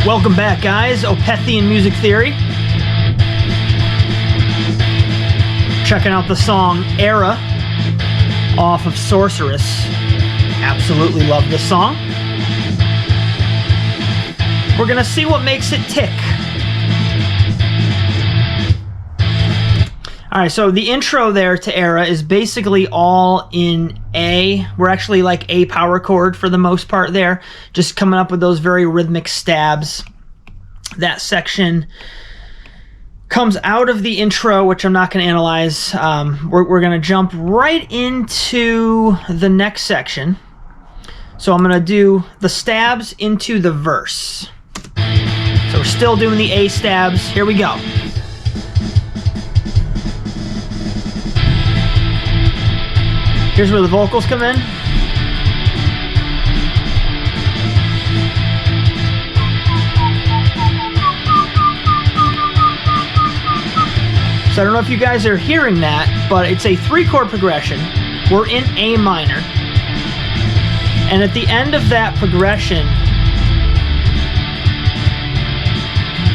Welcome back, guys. OPETHIAN music theory. Checking out the song Era off of Sorceress. Absolutely love this song. We're gonna see what makes it tick. Alright, so the intro there to Era is basically all in A. We're actually like A power chord for the most part there. Just coming up with those very rhythmic stabs. That section comes out of the intro, which I'm not going to analyze. We're going to jump right into the next section. So I'm going to do the stabs into the verse. So we're still doing the A stabs. Here we go. Here's where the vocals come in. So I don't know if you guys are hearing that, but it's a 3-chord progression. We're in A minor. And at the end of that progression,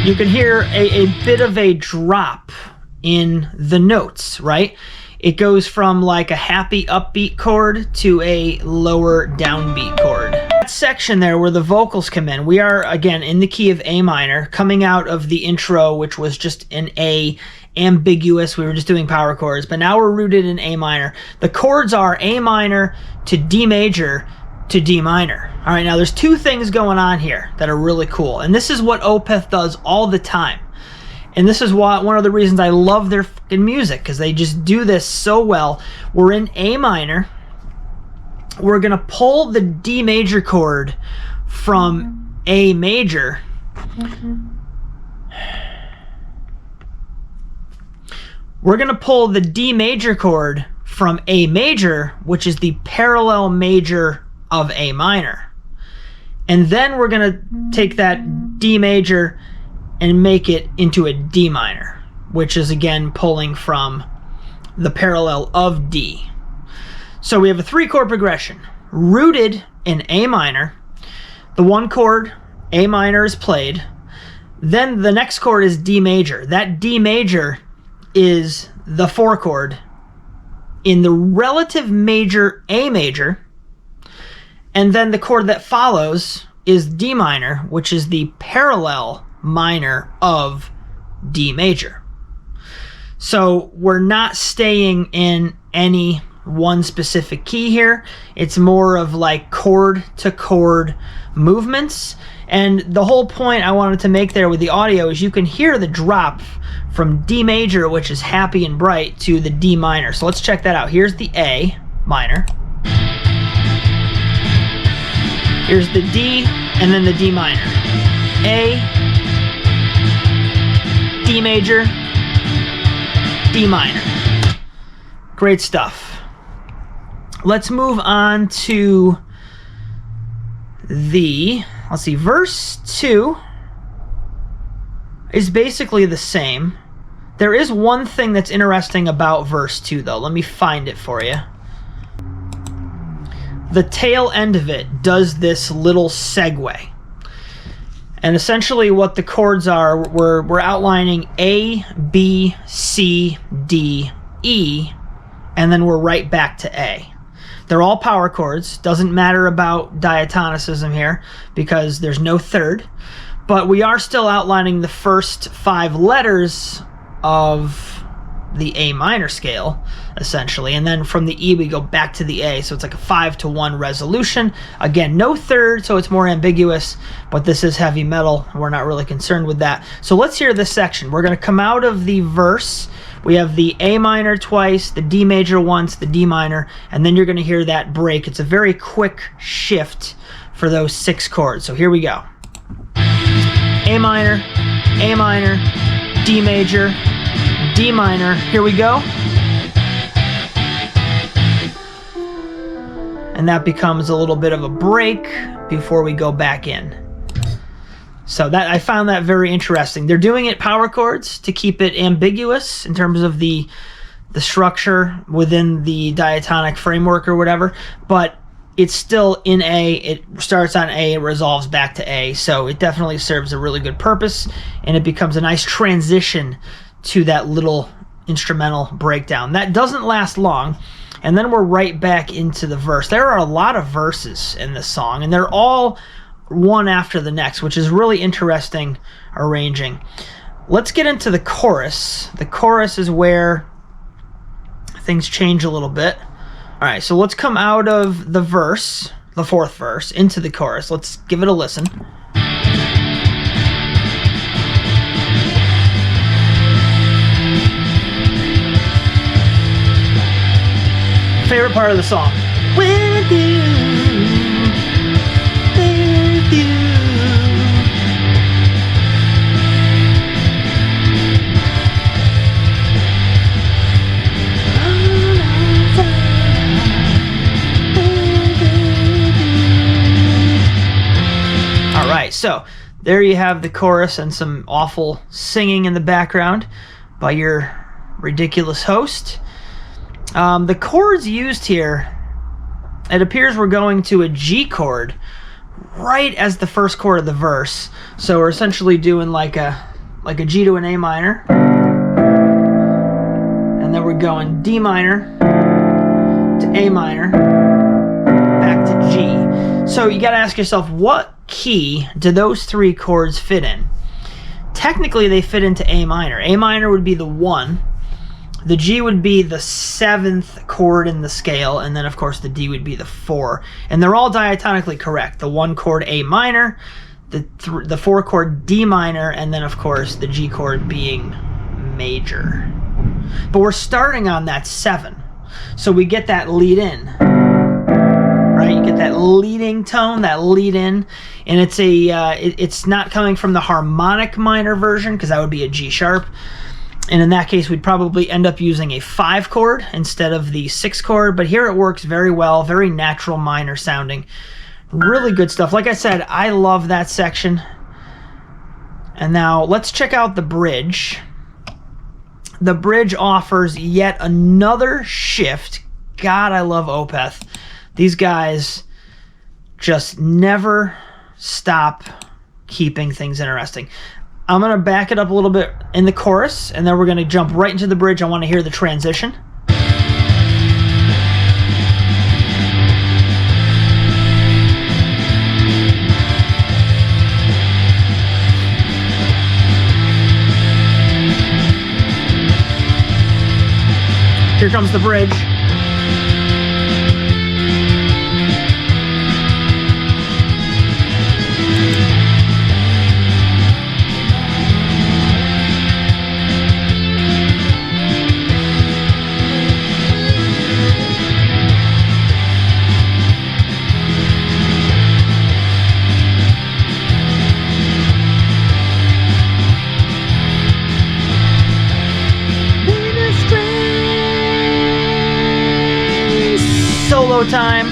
you can hear a bit of a drop in the notes, right? It goes from like a happy upbeat chord to a lower downbeat chord. That section there where the vocals come in, we are again in the key of A minor, coming out of the intro, which was just an A, ambiguous. We were just doing power chords, but now we're rooted in A minor. The chords are A minor to D major to D minor. All right, now there's two things going on here that are really cool, and this is what Opeth does all the time. And this is one of the reasons I love their fucking music, because they just do this so well. We're in A minor. We're going to pull the D major chord from A major. We're going to pull the D major chord from A major, which is the parallel major of A minor. And then we're going to take that D major and make it into a D minor, which is again pulling from the parallel of D. So we have a 3-chord progression rooted in A minor. The 1 chord, A minor, is played. Then the next chord is D major. That D major is the 4 chord in the relative major A major. And then the chord that follows is D minor, which is the parallel minor of D major. So we're not staying in any one specific key here. It's more of like chord to chord movements. And the whole point I wanted to make there with the audio is you can hear the drop from D major, which is happy and bright, to the D minor. So let's check that out. Here's the A minor. Here's the D, and then the D minor. A, D major, D minor. Great stuff. Let's move on to the, let's see, verse 2 is basically the same. There is one thing that's interesting about verse 2, though. Let me find it for you. The tail end of it does this little segue. And essentially what the chords are, we're outlining A, B, C, D, E, and then we're right back to A. They're all power chords. Doesn't matter about diatonicism here because there's no third. But we are still outlining the first 5 letters of the A minor scale, essentially. And then from the E, we go back to the A. So it's like a 5-to-1 resolution. Again, no third, so it's more ambiguous. But this is heavy metal. We're not really concerned with that. So let's hear this section. We're going to come out of the verse. We have the A minor twice, the D major once, the D minor, and then you're going to hear that break. It's a very quick shift for those 6 chords. So here we go. A minor, D major, D minor. Here we go. And that becomes a little bit of a break before we go back in. So that I found that very interesting. They're doing it power chords to keep it ambiguous in terms of the structure within the diatonic framework or whatever, but it's still in A. It starts on A, it resolves back to A, so it definitely serves a really good purpose, and it becomes a nice transition to that little instrumental breakdown. That doesn't last long, and then we're right back into the verse. There are a lot of verses in this song, and they're all one after the next, which is really interesting arranging. Let's get into the chorus. The chorus is where things change a little bit. All right, so let's come out of the verse, the fourth verse, into the chorus. Let's give it a listen. Favorite part of the song. With you, with you. All right, so there you have the chorus and some awful singing in the background by your ridiculous host. The chords used here, it appears we're going to a G chord right as the first chord of the verse. So we're essentially doing like a G to an A minor, and then we're going D minor to A minor, back to G. So you got to ask yourself, what key do those three chords fit in? Technically, they fit into A minor. A minor would be the 1. The G would be the 7th chord in the scale, and then of course the D would be the 4. And they're all diatonically correct. The 1 chord A minor, the 4 chord D minor, and then of course the G chord being major. But we're starting on that 7. So we get that lead in. Right? You get that leading tone, that lead in, and it's it's not coming from the harmonic minor version, because that would be a G sharp. And in that case, we'd probably end up using a 5 chord instead of the 6 chord. But here it works very well, very natural minor sounding. Really good stuff. Like I said, I love that section. And now let's check out the bridge. The bridge offers yet another shift. God, I love Opeth. These guys just never stop keeping things interesting. I'm going to back it up a little bit in the chorus, and then we're going to jump right into the bridge. I want to hear the transition. Here comes the bridge. Solo time.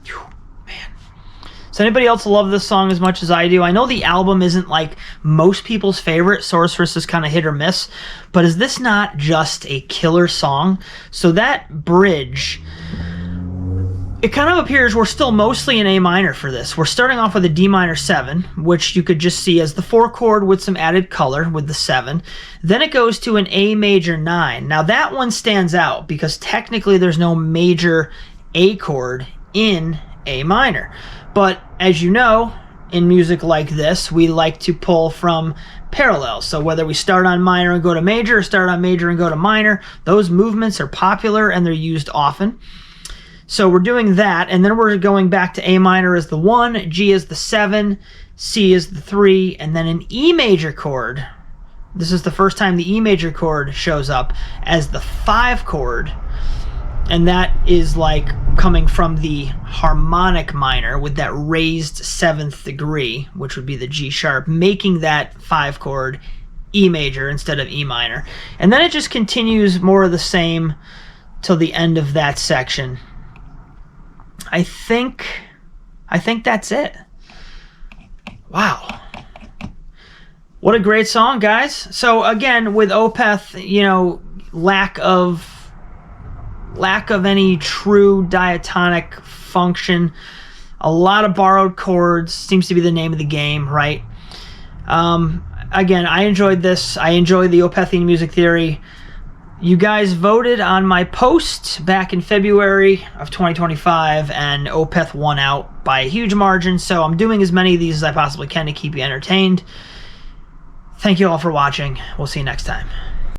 Whew, man. Does anybody else love this song as much as I do? I know the album isn't like most people's favorite. Sorceress is kind of hit or miss. But is this not just a killer song? So that bridge, it kind of appears we're still mostly in A minor for this. We're starting off with a D minor 7, which you could just see as the 4 chord with some added color with the 7. Then it goes to an A major 9. Now that one stands out because technically there's no major A chord in A minor. But as you know, in music like this, we like to pull from parallels. So whether we start on minor and go to major, or start on major and go to minor, those movements are popular and they're used often. So we're doing that, and then we're going back to A minor as the 1, G as the 7, C as the 3, and then an E major chord. This is the first time the E major chord shows up as the 5 chord, and that is like coming from the harmonic minor with that raised 7th degree, which would be the G sharp, making that 5 chord E major instead of E minor. And then it just continues more of the same till the end of that section. I think that's it. Wow. What a great song, guys. So again, with Opeth, you know, lack of lack of any true diatonic function. A lot of borrowed chords seems to be the name of the game, right? Again, I enjoyed this. I enjoyed the OPETHIAN music theory. You guys voted on my post back in February of 2025, and OPETH won out by a huge margin, so I'm doing as many of these as I possibly can to keep you entertained. Thank you all for watching. We'll see you next time.